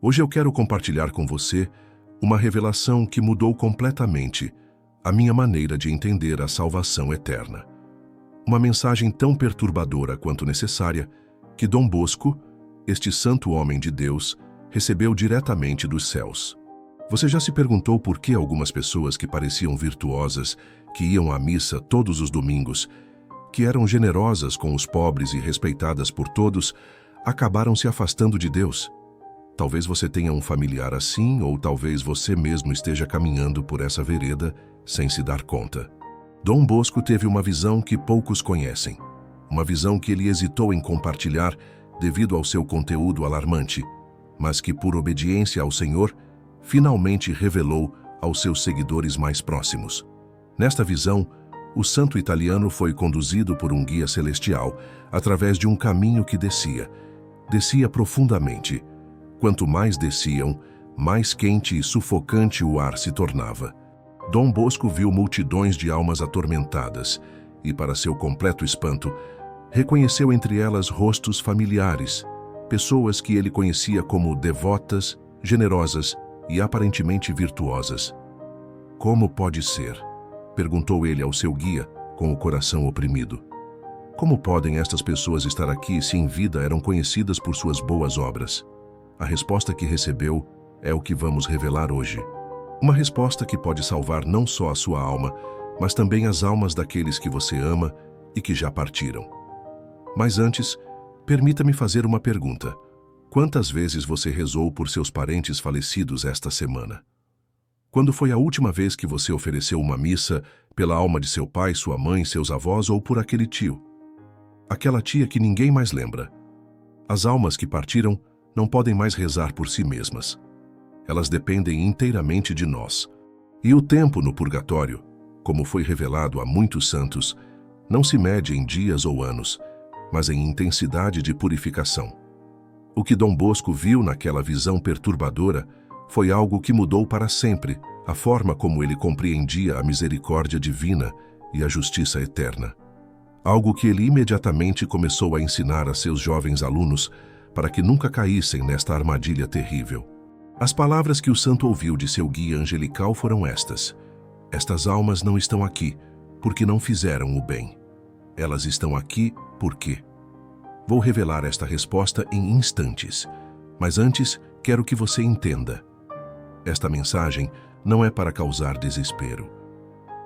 Hoje eu quero compartilhar com você uma revelação que mudou completamente a minha maneira de entender a salvação eterna. Uma mensagem tão perturbadora quanto necessária que Dom Bosco, este santo homem de Deus, recebeu diretamente dos céus. Você já se perguntou por que algumas pessoas que pareciam virtuosas, que iam à missa todos os domingos, que eram generosas com os pobres e respeitadas por todos, acabaram se afastando de Deus? Talvez você tenha um familiar assim, ou talvez você mesmo esteja caminhando por essa vereda sem se dar conta. Dom Bosco teve uma visão que poucos conhecem. Uma visão que ele hesitou em compartilhar devido ao seu conteúdo alarmante, mas que, por obediência ao Senhor, finalmente revelou aos seus seguidores mais próximos. Nesta visão, o santo italiano foi conduzido por um guia celestial através de um caminho que descia profundamente. Quanto mais desciam, mais quente e sufocante o ar se tornava. Dom Bosco viu multidões de almas atormentadas e, para seu completo espanto, reconheceu entre elas rostos familiares, pessoas que ele conhecia como devotas, generosas e aparentemente virtuosas. Como pode ser? Perguntou ele ao seu guia, com o coração oprimido. Como podem estas pessoas estar aqui se em vida eram conhecidas por suas boas obras? A resposta que recebeu é o que vamos revelar hoje. Uma resposta que pode salvar não só a sua alma, mas também as almas daqueles que você ama e que já partiram. Mas antes, permita-me fazer uma pergunta. Quantas vezes você rezou por seus parentes falecidos esta semana? Quando foi a última vez que você ofereceu uma missa pela alma de seu pai, sua mãe, seus avós ou por aquele tio? Aquela tia que ninguém mais lembra. As almas que partiram não podem mais rezar por si mesmas. Elas dependem inteiramente de nós. E o tempo no purgatório, como foi revelado a muitos santos, não se mede em dias ou anos, mas em intensidade de purificação. O que Dom Bosco viu naquela visão perturbadora foi algo que mudou para sempre a forma como ele compreendia a misericórdia divina e a justiça eterna. Algo que ele imediatamente começou a ensinar a seus jovens alunos para que nunca caíssem nesta armadilha terrível. As palavras que o santo ouviu de seu guia angelical foram estas: estas almas não estão aqui porque não fizeram o bem. Elas estão aqui porque... Vou revelar esta resposta em instantes, mas antes quero que você entenda. Esta mensagem não é para causar desespero,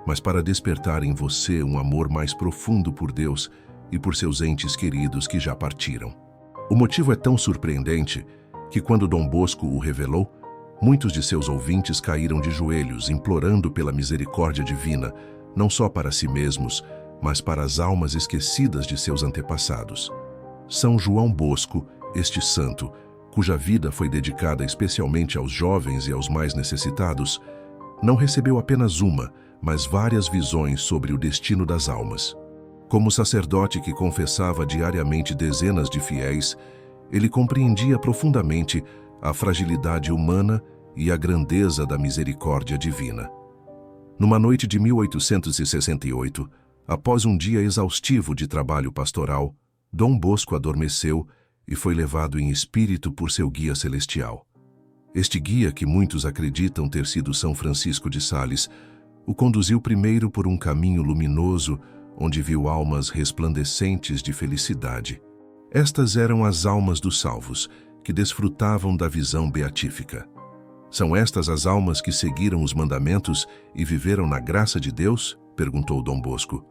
mas para despertar em você um amor mais profundo por Deus e por seus entes queridos que já partiram. O motivo é tão surpreendente que, quando Dom Bosco o revelou, muitos de seus ouvintes caíram de joelhos, implorando pela misericórdia divina, não só para si mesmos, mas para as almas esquecidas de seus antepassados. São João Bosco, este santo, cuja vida foi dedicada especialmente aos jovens e aos mais necessitados, não recebeu apenas uma, mas várias visões sobre o destino das almas. Como sacerdote que confessava diariamente dezenas de fiéis, ele compreendia profundamente a fragilidade humana e a grandeza da misericórdia divina. Numa noite de 1868, após um dia exaustivo de trabalho pastoral, Dom Bosco adormeceu e foi levado em espírito por seu guia celestial. Este guia, que muitos acreditam ter sido São Francisco de Sales, o conduziu primeiro por um caminho luminoso, onde viu almas resplandecentes de felicidade. Estas eram as almas dos salvos, que desfrutavam da visão beatífica. São estas as almas que seguiram os mandamentos e viveram na graça de Deus? Perguntou Dom Bosco.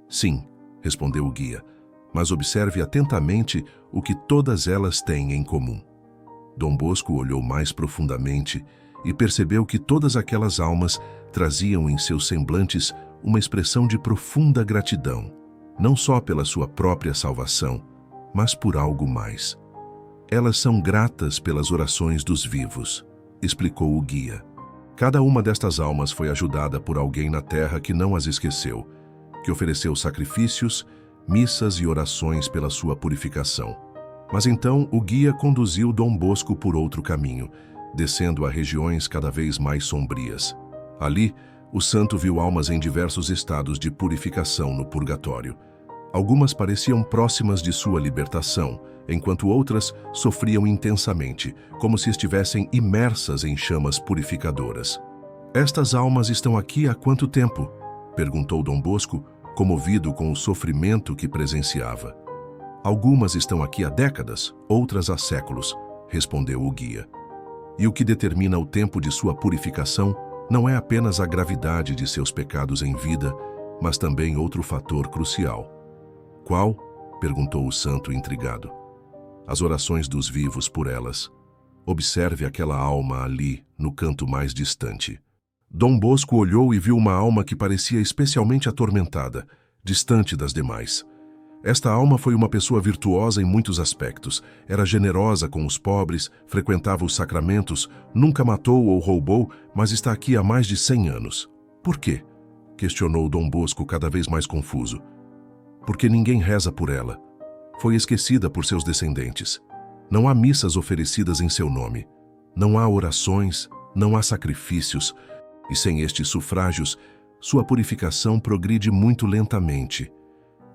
Sim, respondeu o guia, mas observe atentamente o que todas elas têm em comum. Dom Bosco olhou mais profundamente e percebeu que todas aquelas almas traziam em seus semblantes uma expressão de profunda gratidão, não só pela sua própria salvação, mas por algo mais. Elas são gratas pelas orações dos vivos, explicou o guia. Cada uma destas almas foi ajudada por alguém na terra que não as esqueceu, que ofereceu sacrifícios, missas e orações pela sua purificação. Mas então o guia conduziu Dom Bosco por outro caminho, descendo a regiões cada vez mais sombrias. Ali, o santo viu almas em diversos estados de purificação no purgatório. Algumas pareciam próximas de sua libertação, enquanto outras sofriam intensamente, como se estivessem imersas em chamas purificadoras. "Estas almas estão aqui há quanto tempo?" perguntou Dom Bosco, comovido com o sofrimento que presenciava. "Algumas estão aqui há décadas, outras há séculos", respondeu o guia. "E o que determina o tempo de sua purificação não é apenas a gravidade de seus pecados em vida, mas também outro fator crucial." "Qual?" perguntou o santo intrigado. "As orações dos vivos por elas. Observe aquela alma ali, no canto mais distante." Dom Bosco olhou e viu uma alma que parecia especialmente atormentada, distante das demais. Esta alma foi uma pessoa virtuosa em muitos aspectos. Era generosa com os pobres, frequentava os sacramentos, nunca matou ou roubou, mas está aqui há mais de 100 anos. "Por quê?" questionou Dom Bosco, cada vez mais confuso. "Porque ninguém reza por ela. Foi esquecida por seus descendentes. Não há missas oferecidas em seu nome. Não há orações, não há sacrifícios. E sem estes sufrágios, sua purificação progride muito lentamente."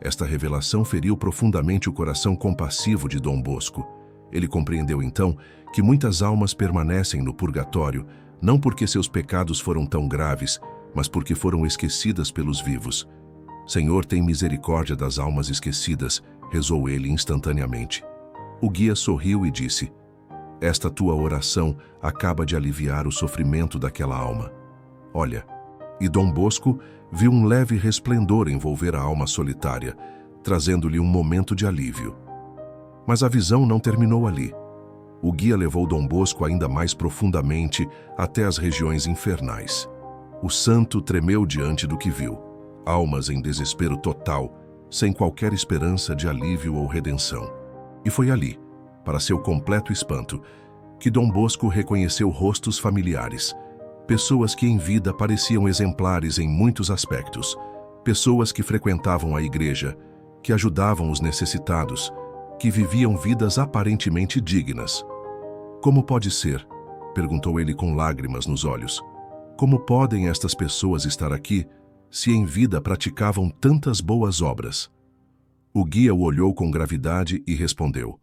Esta revelação feriu profundamente o coração compassivo de Dom Bosco. Ele compreendeu então que muitas almas permanecem no purgatório, não porque seus pecados foram tão graves, mas porque foram esquecidas pelos vivos. "Senhor, tem misericórdia das almas esquecidas", rezou ele instantaneamente. O guia sorriu e disse: "Esta tua oração acaba de aliviar o sofrimento daquela alma. Olha." E Dom Bosco viu um leve resplendor envolver a alma solitária, trazendo-lhe um momento de alívio. Mas a visão não terminou ali. O guia levou Dom Bosco ainda mais profundamente até as regiões infernais. O santo tremeu diante do que viu. Almas em desespero total, sem qualquer esperança de alívio ou redenção. E foi ali, para seu completo espanto, que Dom Bosco reconheceu rostos familiares. Pessoas que em vida pareciam exemplares em muitos aspectos. Pessoas que frequentavam a igreja, que ajudavam os necessitados, que viviam vidas aparentemente dignas. "Como pode ser?" perguntou ele com lágrimas nos olhos. "Como podem estas pessoas estar aqui, se em vida praticavam tantas boas obras?" O guia o olhou com gravidade e respondeu: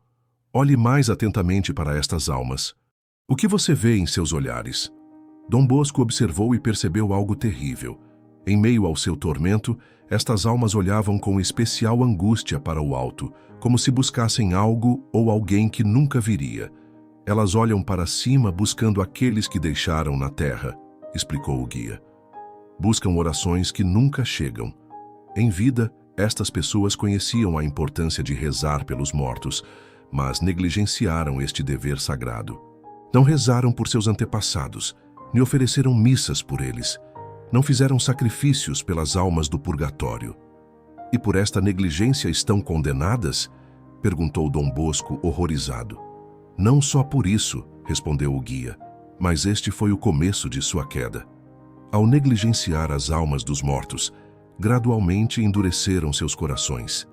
"Olhe mais atentamente para estas almas. O que você vê em seus olhares?" Dom Bosco observou e percebeu algo terrível. Em meio ao seu tormento, estas almas olhavam com especial angústia para o alto, como se buscassem algo ou alguém que nunca viria. "Elas olham para cima buscando aqueles que deixaram na terra", explicou o guia. "Buscam orações que nunca chegam. Em vida, estas pessoas conheciam a importância de rezar pelos mortos, mas negligenciaram este dever sagrado. Não rezaram por seus antepassados, nem ofereceram missas por eles. Não fizeram sacrifícios pelas almas do purgatório. E por esta negligência estão condenadas?" perguntou Dom Bosco, horrorizado. "Não só por isso", respondeu o guia, "mas este foi o começo de sua queda. Ao negligenciar as almas dos mortos, gradualmente endureceram seus corações.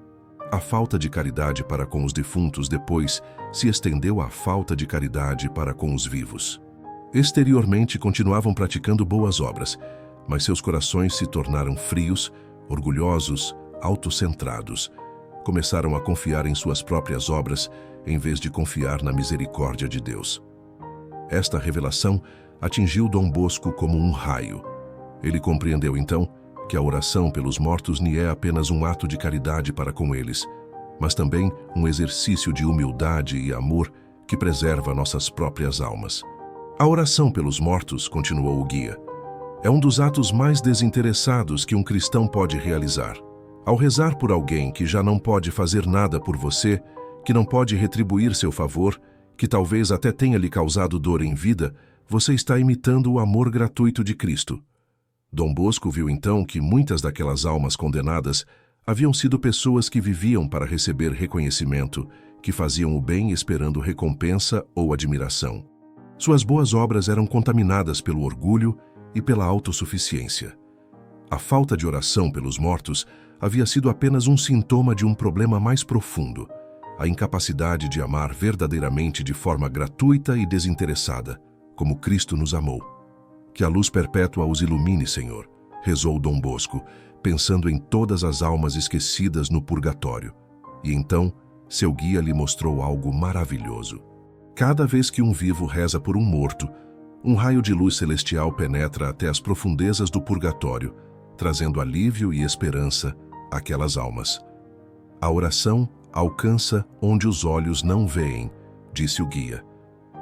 A falta de caridade para com os defuntos depois se estendeu à falta de caridade para com os vivos. Exteriormente continuavam praticando boas obras, mas seus corações se tornaram frios, orgulhosos, autocentrados. Começaram a confiar em suas próprias obras, em vez de confiar na misericórdia de Deus." Esta revelação atingiu Dom Bosco como um raio. Ele compreendeu então que a oração pelos mortos não é apenas um ato de caridade para com eles, mas também um exercício de humildade e amor que preserva nossas próprias almas. "A oração pelos mortos", continuou o guia, "é um dos atos mais desinteressados que um cristão pode realizar. Ao rezar por alguém que já não pode fazer nada por você, que não pode retribuir seu favor, que talvez até tenha lhe causado dor em vida, você está imitando o amor gratuito de Cristo." Dom Bosco viu então que muitas daquelas almas condenadas haviam sido pessoas que viviam para receber reconhecimento, que faziam o bem esperando recompensa ou admiração. Suas boas obras eram contaminadas pelo orgulho e pela autossuficiência. A falta de oração pelos mortos havia sido apenas um sintoma de um problema mais profundo, a incapacidade de amar verdadeiramente de forma gratuita e desinteressada, como Cristo nos amou. "Que a luz perpétua os ilumine, Senhor", rezou Dom Bosco, pensando em todas as almas esquecidas no purgatório. E então, seu guia lhe mostrou algo maravilhoso. Cada vez que um vivo reza por um morto, um raio de luz celestial penetra até as profundezas do purgatório, trazendo alívio e esperança àquelas almas. A oração alcança onde os olhos não veem, disse o guia.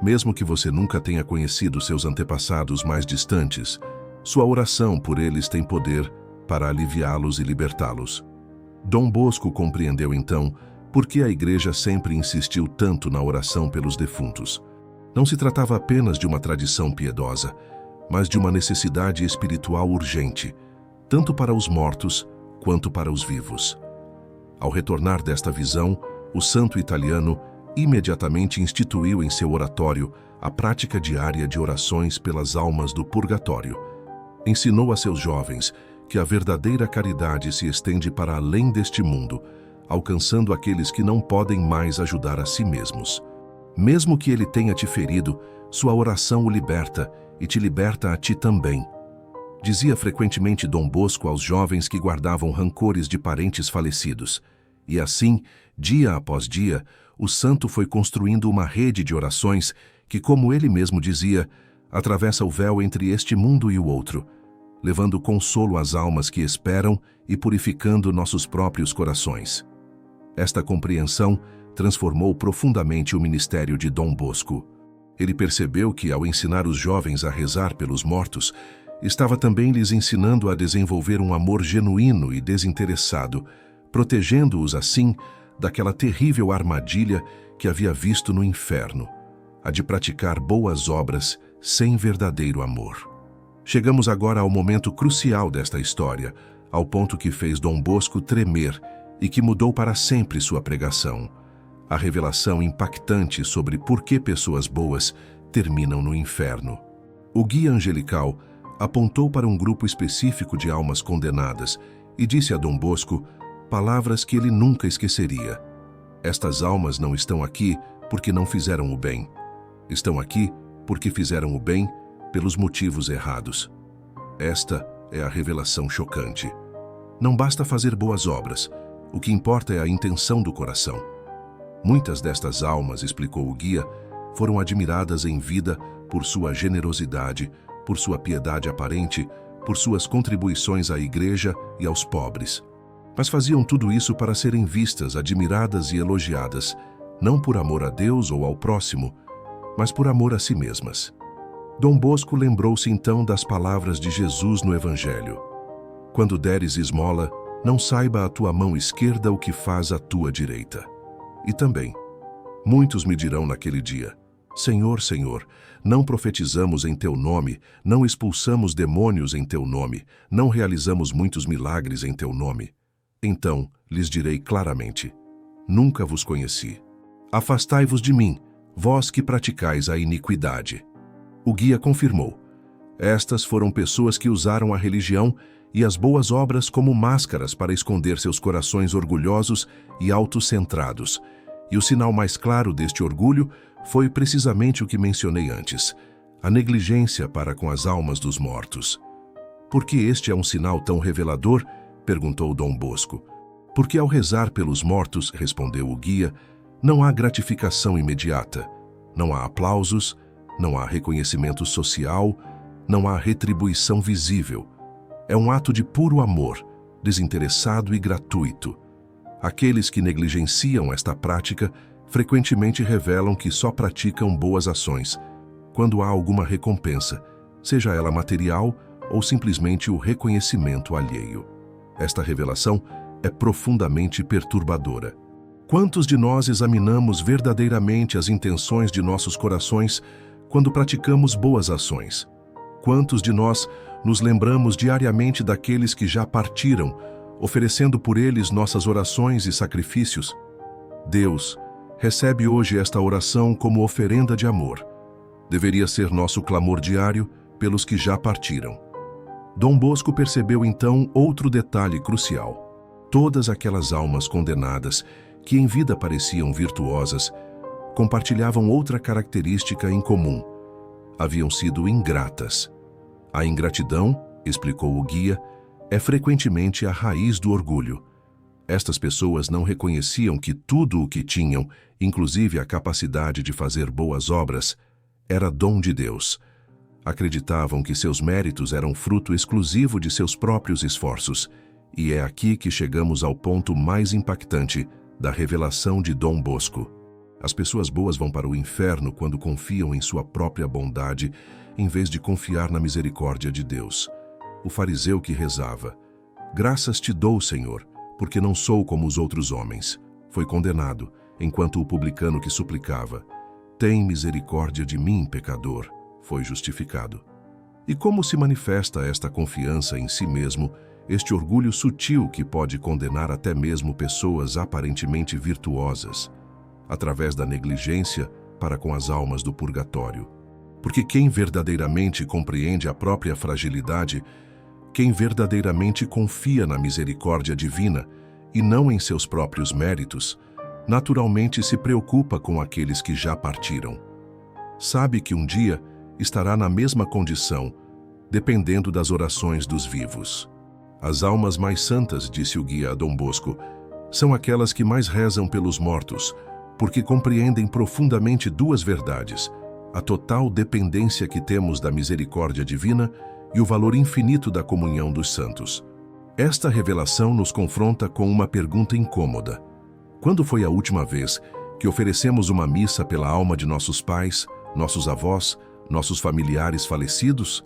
Mesmo que você nunca tenha conhecido seus antepassados mais distantes, sua oração por eles tem poder para aliviá-los e libertá-los. Dom Bosco compreendeu então por que a Igreja sempre insistiu tanto na oração pelos defuntos. Não se tratava apenas de uma tradição piedosa, mas de uma necessidade espiritual urgente, tanto para os mortos quanto para os vivos. Ao retornar desta visão, o santo italiano imediatamente instituiu em seu oratório a prática diária de orações pelas almas do purgatório. Ensinou a seus jovens que a verdadeira caridade se estende para além deste mundo, alcançando aqueles que não podem mais ajudar a si mesmos. Mesmo que ele tenha te ferido, sua oração o liberta e te liberta a ti também. Dizia frequentemente Dom Bosco aos jovens que guardavam rancores de parentes falecidos. E assim, dia após dia, o santo foi construindo uma rede de orações que, como ele mesmo dizia, atravessa o véu entre este mundo e o outro, levando consolo às almas que esperam e purificando nossos próprios corações. Esta compreensão transformou profundamente o ministério de Dom Bosco. Ele percebeu que, ao ensinar os jovens a rezar pelos mortos, estava também lhes ensinando a desenvolver um amor genuíno e desinteressado, protegendo-os assim daquela terrível armadilha que havia visto no inferno, a de praticar boas obras sem verdadeiro amor. Chegamos agora ao momento crucial desta história, ao ponto que fez Dom Bosco tremer e que mudou para sempre sua pregação. A revelação impactante sobre por que pessoas boas terminam no inferno. O guia angelical apontou para um grupo específico de almas condenadas e disse a Dom Bosco palavras que ele nunca esqueceria. Estas almas não estão aqui porque não fizeram o bem. Estão aqui porque fizeram o bem pelos motivos errados. Esta é a revelação chocante. Não basta fazer boas obras, o que importa é a intenção do coração. Muitas destas almas, explicou o guia, foram admiradas em vida por sua generosidade, por sua piedade aparente, por suas contribuições à igreja e aos pobres. Mas faziam tudo isso para serem vistas, admiradas e elogiadas, não por amor a Deus ou ao próximo, mas por amor a si mesmas. Dom Bosco lembrou-se então das palavras de Jesus no Evangelho. Quando deres esmola, não saiba a tua mão esquerda o que faz a tua direita. E também, muitos me dirão naquele dia, Senhor, Senhor, não profetizamos em teu nome, não expulsamos demônios em teu nome, não realizamos muitos milagres em teu nome. Então lhes direi claramente, nunca vos conheci. Afastai-vos de mim, vós que praticais a iniquidade. O guia confirmou. Estas foram pessoas que usaram a religião e as boas obras como máscaras para esconder seus corações orgulhosos e autocentrados. E o sinal mais claro deste orgulho foi precisamente o que mencionei antes, a negligência para com as almas dos mortos. Por que este é um sinal tão revelador? Perguntou Dom Bosco. Porque ao rezar pelos mortos, respondeu o guia, não há gratificação imediata, não há aplausos, não há reconhecimento social, não há retribuição visível. É um ato de puro amor, desinteressado e gratuito. Aqueles que negligenciam esta prática frequentemente revelam que só praticam boas ações, quando há alguma recompensa, seja ela material ou simplesmente o reconhecimento alheio. Esta revelação é profundamente perturbadora. Quantos de nós examinamos verdadeiramente as intenções de nossos corações quando praticamos boas ações? Quantos de nós nos lembramos diariamente daqueles que já partiram, oferecendo por eles nossas orações e sacrifícios? Deus recebe hoje esta oração como oferenda de amor. Deveria ser nosso clamor diário pelos que já partiram. Dom Bosco percebeu então outro detalhe crucial. Todas aquelas almas condenadas, que em vida pareciam virtuosas, compartilhavam outra característica em comum. Haviam sido ingratas. A ingratidão, explicou o guia, é frequentemente a raiz do orgulho. Estas pessoas não reconheciam que tudo o que tinham, inclusive a capacidade de fazer boas obras, era dom de Deus. Acreditavam que seus méritos eram fruto exclusivo de seus próprios esforços, e é aqui que chegamos ao ponto mais impactante da revelação de Dom Bosco. As pessoas boas vão para o inferno quando confiam em sua própria bondade, em vez de confiar na misericórdia de Deus. O fariseu que rezava: "Graças te dou, Senhor, porque não sou como os outros homens", foi condenado, enquanto o publicano que suplicava: "Tem misericórdia de mim, pecador", foi justificado. E como se manifesta esta confiança em si mesmo, este orgulho sutil que pode condenar até mesmo pessoas aparentemente virtuosas? Através da negligência para com as almas do purgatório. Porque quem verdadeiramente compreende a própria fragilidade, quem verdadeiramente confia na misericórdia divina e não em seus próprios méritos, naturalmente se preocupa com aqueles que já partiram. Sabe que um dia estará na mesma condição, dependendo das orações dos vivos. As almas mais santas, disse o guia Dom Bosco, são aquelas que mais rezam pelos mortos, porque compreendem profundamente duas verdades: a total dependência que temos da misericórdia divina e o valor infinito da comunhão dos santos. Esta revelação nos confronta com uma pergunta incômoda. Quando foi a última vez que oferecemos uma missa pela alma de nossos pais, nossos avós, nossos familiares falecidos?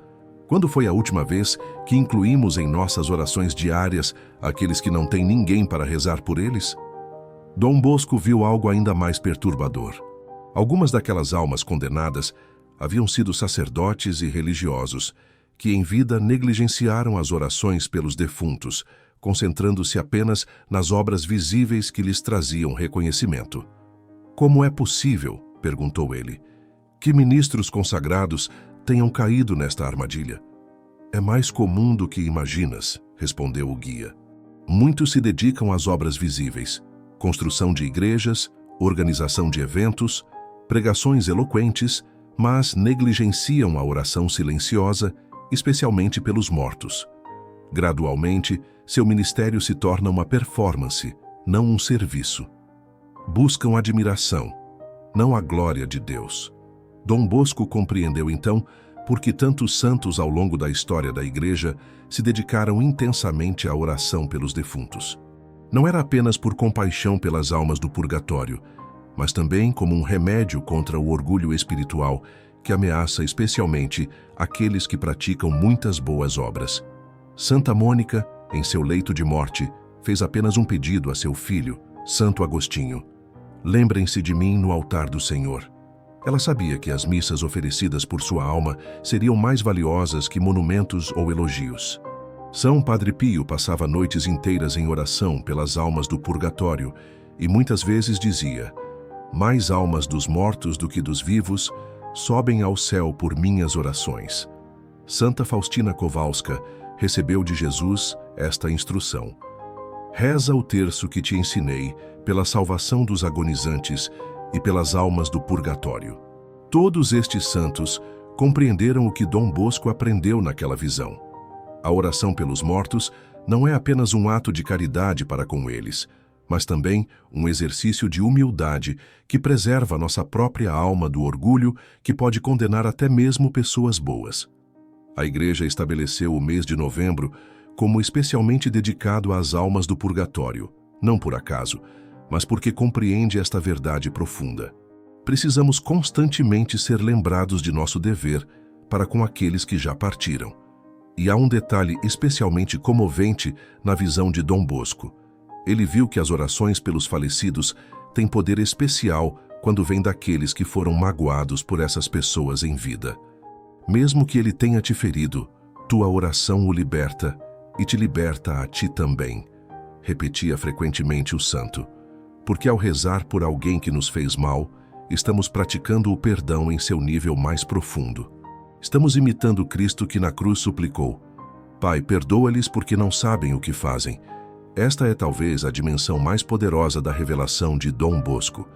Quando foi a última vez que incluímos em nossas orações diárias aqueles que não têm ninguém para rezar por eles? Dom Bosco viu algo ainda mais perturbador. Algumas daquelas almas condenadas haviam sido sacerdotes e religiosos, que em vida negligenciaram as orações pelos defuntos, concentrando-se apenas nas obras visíveis que lhes traziam reconhecimento. "Como é possível", perguntou ele, "que ministros consagrados tenham caído nesta armadilha?" "É mais comum do que imaginas", respondeu o guia. "Muitos se dedicam às obras visíveis: construção de igrejas, organização de eventos, pregações eloquentes, mas negligenciam a oração silenciosa, especialmente pelos mortos. Gradualmente, seu ministério se torna uma performance, não um serviço. Buscam admiração, não a glória de Deus." Dom Bosco compreendeu então por que tantos santos ao longo da história da Igreja se dedicaram intensamente à oração pelos defuntos. Não era apenas por compaixão pelas almas do purgatório, mas também como um remédio contra o orgulho espiritual que ameaça especialmente aqueles que praticam muitas boas obras. Santa Mônica, em seu leito de morte, fez apenas um pedido a seu filho, Santo Agostinho: "Lembrem-se de mim no altar do Senhor." Ela sabia que as missas oferecidas por sua alma seriam mais valiosas que monumentos ou elogios. São Padre Pio passava noites inteiras em oração pelas almas do purgatório e muitas vezes dizia: "Mais almas dos mortos do que dos vivos sobem ao céu por minhas orações." Santa Faustina Kowalska recebeu de Jesus esta instrução: "Reza o terço que te ensinei pela salvação dos agonizantes e pelas almas do purgatório." Todos estes santos compreenderam o que Dom Bosco aprendeu naquela visão. A oração pelos mortos não é apenas um ato de caridade para com eles, mas também um exercício de humildade que preserva nossa própria alma do orgulho que pode condenar até mesmo pessoas boas. A Igreja estabeleceu o mês de novembro como especialmente dedicado às almas do purgatório, não por acaso, mas porque compreende esta verdade profunda. Precisamos constantemente ser lembrados de nosso dever para com aqueles que já partiram. E há um detalhe especialmente comovente na visão de Dom Bosco. Ele viu que as orações pelos falecidos têm poder especial quando vêm daqueles que foram magoados por essas pessoas em vida. Mesmo que ele tenha te ferido, tua oração o liberta e te liberta a ti também, repetia frequentemente o santo. Porque ao rezar por alguém que nos fez mal, estamos praticando o perdão em seu nível mais profundo. Estamos imitando Cristo que na cruz suplicou: "Pai, perdoa-lhes porque não sabem o que fazem." Esta é talvez a dimensão mais poderosa da revelação de Dom Bosco.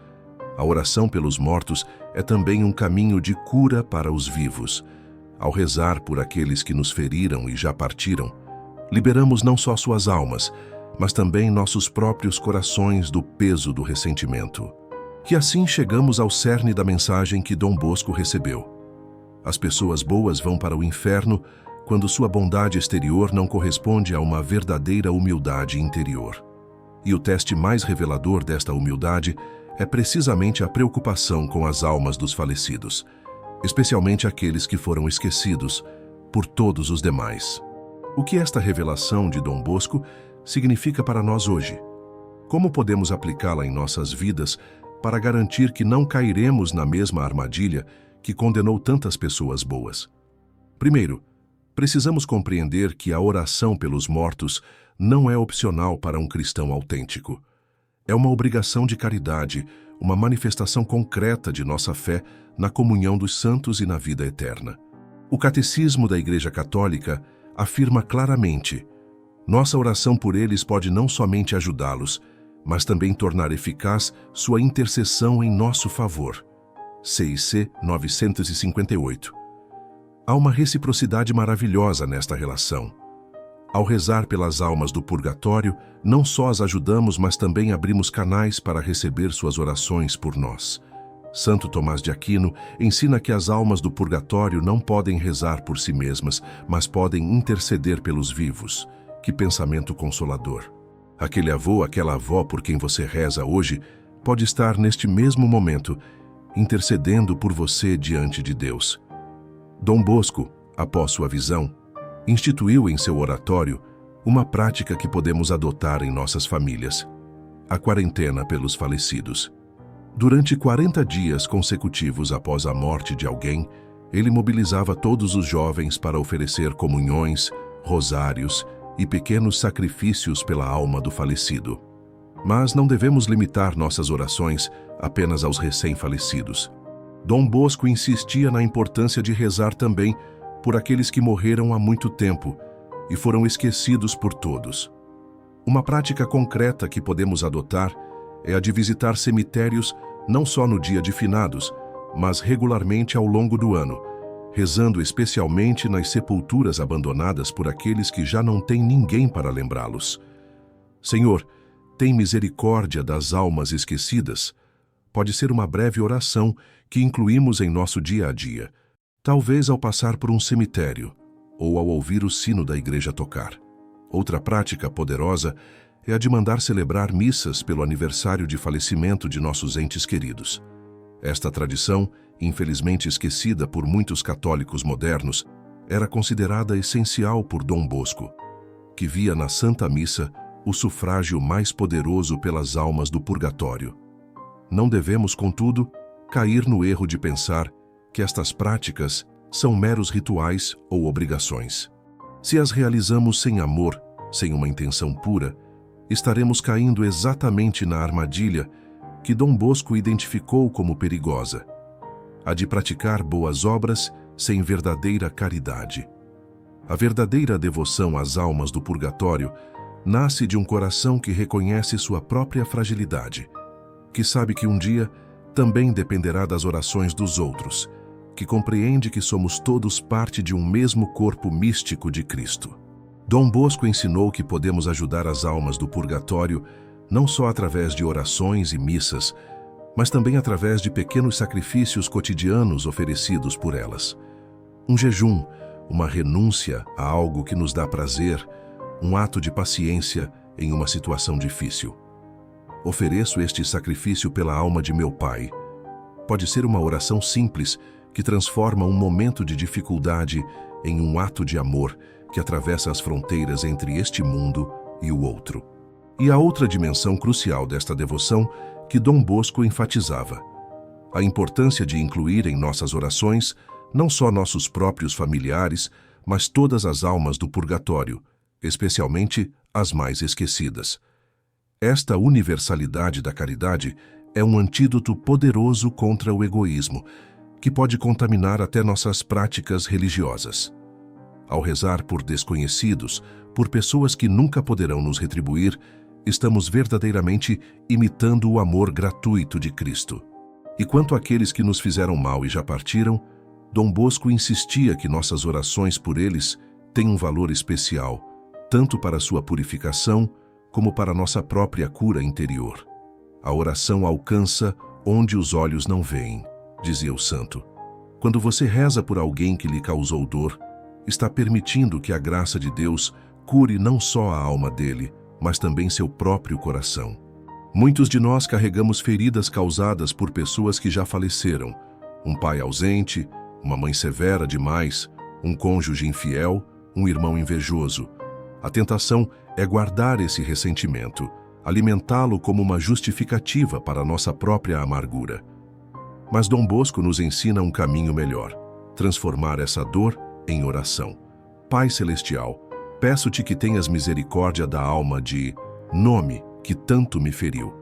A oração pelos mortos é também um caminho de cura para os vivos. Ao rezar por aqueles que nos feriram e já partiram, liberamos não só suas almas, mas também nossos próprios corações do peso do ressentimento. E assim chegamos ao cerne da mensagem que Dom Bosco recebeu. As pessoas boas vão para o inferno quando sua bondade exterior não corresponde a uma verdadeira humildade interior. E o teste mais revelador desta humildade é precisamente a preocupação com as almas dos falecidos, especialmente aqueles que foram esquecidos por todos os demais. O que esta revelação de Dom Bosco significa para nós hoje? Como podemos aplicá-la em nossas vidas para garantir que não cairemos na mesma armadilha que condenou tantas pessoas boas? Primeiro, precisamos compreender que a oração pelos mortos não é opcional para um cristão autêntico. É uma obrigação de caridade, uma manifestação concreta de nossa fé na comunhão dos santos e na vida eterna. O Catecismo da Igreja Católica afirma claramente: nossa oração por eles pode não somente ajudá-los, mas também tornar eficaz sua intercessão em nosso favor. CIC 958. Há uma reciprocidade maravilhosa nesta relação. Ao rezar pelas almas do purgatório, não só as ajudamos, mas também abrimos canais para receber suas orações por nós. Santo Tomás de Aquino ensina que as almas do purgatório não podem rezar por si mesmas, mas podem interceder pelos vivos. Que pensamento consolador! Aquele avô, aquela avó por quem você reza hoje, pode estar neste mesmo momento intercedendo por você diante de Deus. Dom Bosco, após sua visão, instituiu em seu oratório uma prática que podemos adotar em nossas famílias: a quarentena pelos falecidos. Durante 40 dias consecutivos após a morte de alguém, ele mobilizava todos os jovens para oferecer comunhões, rosários e pequenos sacrifícios pela alma do falecido. Mas não devemos limitar nossas orações apenas aos recém-falecidos. Dom Bosco insistia na importância de rezar também por aqueles que morreram há muito tempo e foram esquecidos por todos. Uma prática concreta que podemos adotar é a de visitar cemitérios não só no dia de finados, mas regularmente ao longo do ano, rezando especialmente nas sepulturas abandonadas por aqueles que já não têm ninguém para lembrá-los. Senhor, tem misericórdia das almas esquecidas. Pode ser uma breve oração que incluímos em nosso dia a dia, talvez ao passar por um cemitério ou ao ouvir o sino da igreja tocar. Outra prática poderosa é a de mandar celebrar missas pelo aniversário de falecimento de nossos entes queridos. Esta tradição, infelizmente esquecida por muitos católicos modernos, era considerada essencial por Dom Bosco, que via na Santa Missa o sufrágio mais poderoso pelas almas do purgatório. Não devemos, contudo, cair no erro de pensar que estas práticas são meros rituais ou obrigações. Se as realizamos sem amor, sem uma intenção pura, estaremos caindo exatamente na armadilha que Dom Bosco identificou como perigosa: a de praticar boas obras sem verdadeira caridade. A verdadeira devoção às almas do purgatório nasce de um coração que reconhece sua própria fragilidade, que sabe que um dia também dependerá das orações dos outros, que compreende que somos todos parte de um mesmo corpo místico de Cristo. Dom Bosco ensinou que podemos ajudar as almas do purgatório não só através de orações e missas, mas também através de pequenos sacrifícios cotidianos oferecidos por elas. Um jejum, uma renúncia a algo que nos dá prazer, um ato de paciência em uma situação difícil. Ofereço este sacrifício pela alma de meu pai. Pode ser uma oração simples que transforma um momento de dificuldade em um ato de amor que atravessa as fronteiras entre este mundo e o outro. E a outra dimensão crucial desta devoção que Dom Bosco enfatizava: a importância de incluir em nossas orações não só nossos próprios familiares, mas todas as almas do purgatório, especialmente as mais esquecidas. Esta universalidade da caridade é um antídoto poderoso contra o egoísmo, que pode contaminar até nossas práticas religiosas. Ao rezar por desconhecidos, por pessoas que nunca poderão nos retribuir, estamos verdadeiramente imitando o amor gratuito de Cristo. E quanto àqueles que nos fizeram mal e já partiram, Dom Bosco insistia que nossas orações por eles têm um valor especial, tanto para sua purificação como para nossa própria cura interior. A oração alcança onde os olhos não veem, dizia o santo. Quando você reza por alguém que lhe causou dor, está permitindo que a graça de Deus cure não só a alma dele, mas também seu próprio coração. Muitos de nós carregamos feridas causadas por pessoas que já faleceram, um pai ausente, uma mãe severa demais, um cônjuge infiel, um irmão invejoso. A tentação é guardar esse ressentimento, alimentá-lo como uma justificativa para a nossa própria amargura. Mas Dom Bosco nos ensina um caminho melhor: transformar essa dor em oração. Pai Celestial, peço-te que tenhas misericórdia da alma de Nome, que tanto me feriu.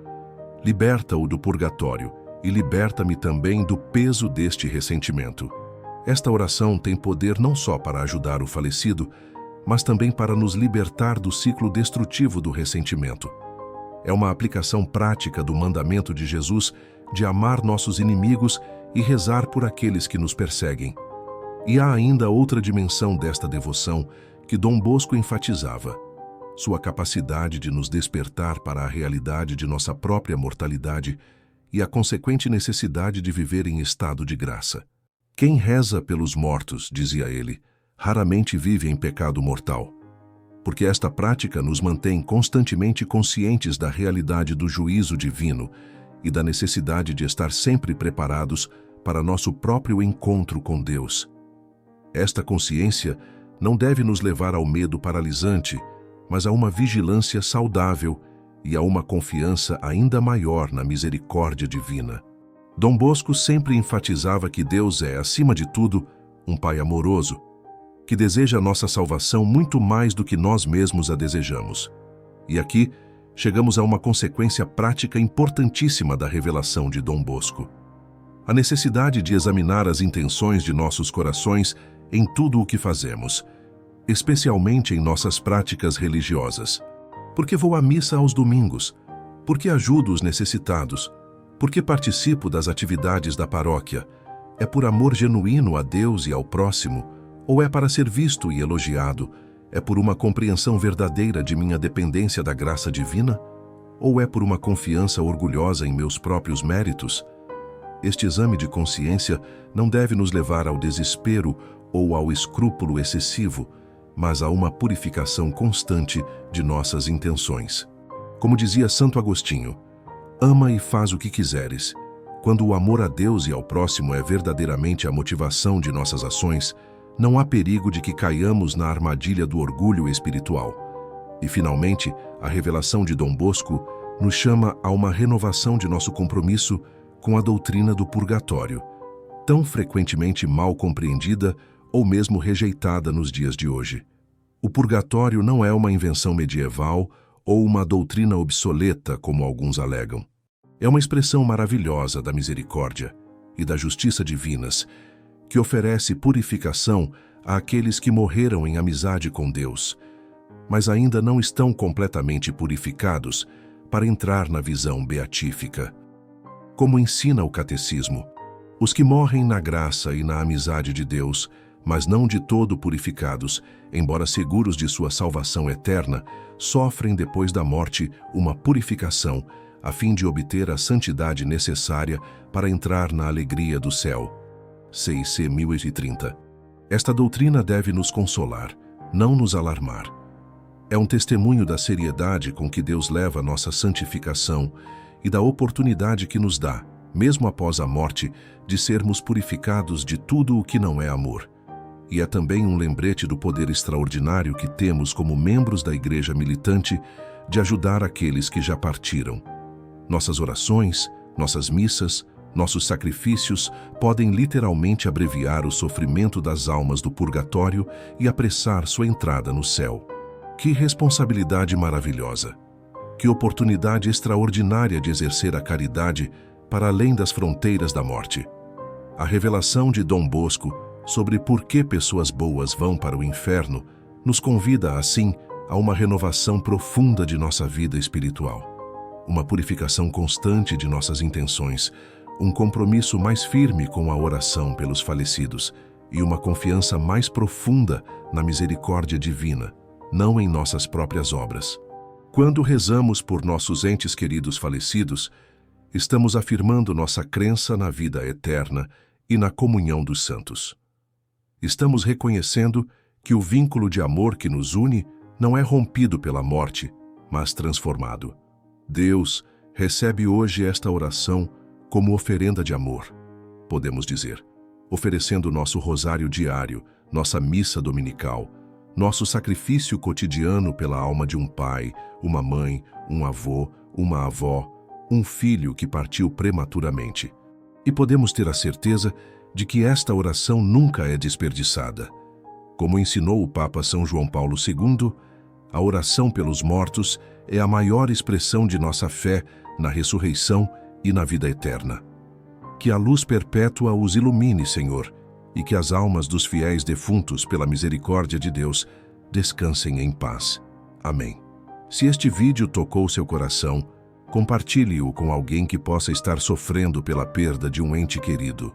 Liberta-o do purgatório e liberta-me também do peso deste ressentimento. Esta oração tem poder não só para ajudar o falecido, mas também para nos libertar do ciclo destrutivo do ressentimento. É uma aplicação prática do mandamento de Jesus de amar nossos inimigos e rezar por aqueles que nos perseguem. E há ainda outra dimensão desta devoção que Dom Bosco enfatizava: sua capacidade de nos despertar para a realidade de nossa própria mortalidade e a consequente necessidade de viver em estado de graça. Quem reza pelos mortos, dizia ele, raramente vive em pecado mortal, porque esta prática nos mantém constantemente conscientes da realidade do juízo divino e da necessidade de estar sempre preparados para nosso próprio encontro com Deus. Esta consciência não deve nos levar ao medo paralisante, mas a uma vigilância saudável e a uma confiança ainda maior na misericórdia divina. Dom Bosco sempre enfatizava que Deus é, acima de tudo, um Pai amoroso, que deseja nossa salvação muito mais do que nós mesmos a desejamos. E aqui chegamos a uma consequência prática importantíssima da revelação de Dom Bosco: a necessidade de examinar as intenções de nossos corações em tudo o que fazemos, especialmente em nossas práticas religiosas. Por que vou à missa aos domingos? Por que ajudo os necessitados? Por que participo das atividades da paróquia? É por amor genuíno a Deus e ao próximo? Ou é para ser visto e elogiado? É por uma compreensão verdadeira de minha dependência da graça divina? Ou é por uma confiança orgulhosa em meus próprios méritos? Este exame de consciência não deve nos levar ao desespero ou ao escrúpulo excessivo, mas a uma purificação constante de nossas intenções. Como dizia Santo Agostinho, ama e faz o que quiseres. Quando o amor a Deus e ao próximo é verdadeiramente a motivação de nossas ações, não há perigo de que caiamos na armadilha do orgulho espiritual. E, finalmente, a revelação de Dom Bosco nos chama a uma renovação de nosso compromisso com a doutrina do purgatório, tão frequentemente mal compreendida ou mesmo rejeitada nos dias de hoje. O purgatório não é uma invenção medieval ou uma doutrina obsoleta, como alguns alegam. É uma expressão maravilhosa da misericórdia e da justiça divinas, que oferece purificação àqueles que morreram em amizade com Deus, mas ainda não estão completamente purificados para entrar na visão beatífica. Como ensina o Catecismo, os que morrem na graça e na amizade de Deus, mas não de todo purificados, embora seguros de sua salvação eterna, sofrem depois da morte uma purificação, a fim de obter a santidade necessária para entrar na alegria do céu. C.I.C. 1030. Esta doutrina deve nos consolar, não nos alarmar. É um testemunho da seriedade com que Deus leva nossa santificação e da oportunidade que nos dá, mesmo após a morte, de sermos purificados de tudo o que não é amor. E é também um lembrete do poder extraordinário que temos como membros da Igreja militante de ajudar aqueles que já partiram. Nossas orações, nossas missas, nossos sacrifícios podem literalmente abreviar o sofrimento das almas do purgatório e apressar sua entrada no céu. Que responsabilidade maravilhosa! Que oportunidade extraordinária de exercer a caridade para além das fronteiras da morte. A revelação de Dom Bosco sobre por que pessoas boas vão para o inferno nos convida, assim, a uma renovação profunda de nossa vida espiritual, uma purificação constante de nossas intenções, um compromisso mais firme com a oração pelos falecidos e uma confiança mais profunda na misericórdia divina, não em nossas próprias obras. Quando rezamos por nossos entes queridos falecidos, estamos afirmando nossa crença na vida eterna e na comunhão dos santos. Estamos reconhecendo que o vínculo de amor que nos une não é rompido pela morte, mas transformado. Deus recebe hoje esta oração como oferenda de amor, podemos dizer, oferecendo nosso rosário diário, nossa missa dominical, nosso sacrifício cotidiano pela alma de um pai, uma mãe, um avô, uma avó, um filho que partiu prematuramente. E podemos ter a certeza de que esta oração nunca é desperdiçada. Como ensinou o Papa São João Paulo II, a oração pelos mortos é a maior expressão de nossa fé na ressurreição e na vida eterna. Que a luz perpétua os ilumine, Senhor, e que as almas dos fiéis defuntos, pela misericórdia de Deus, descansem em paz. Amém. Se este vídeo tocou seu coração, compartilhe-o com alguém que possa estar sofrendo pela perda de um ente querido.